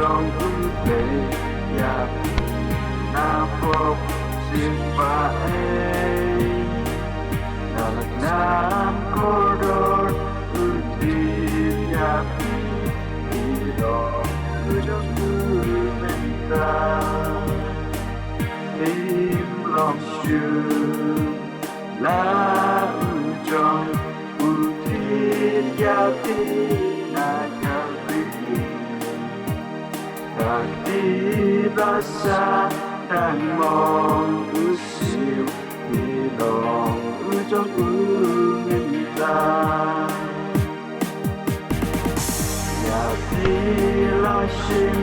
trong lệ và na phúc xin và Nalak nam koridor uti ya ilo ujo menta im long shu la ujong uti ya na kali Di rasa dan mong usiu ilong ujong uminta Ya bila sim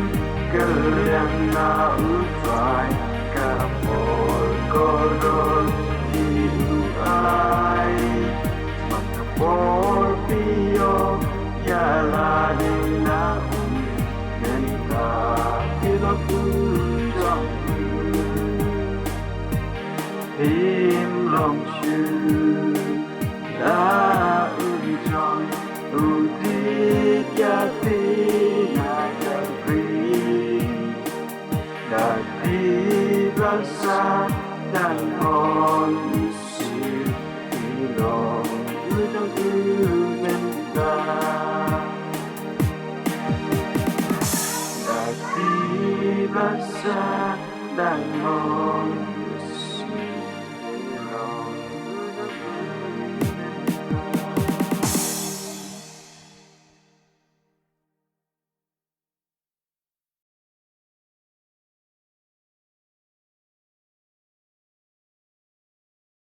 kalian na utai kapol kodol iuai Makapol pio ya ladi na Ganita ujong Him long shu La ujong Udik yati Naya pri Dati rasa Dan hon usil Ilong ujong umenta Dati rasa Dan hon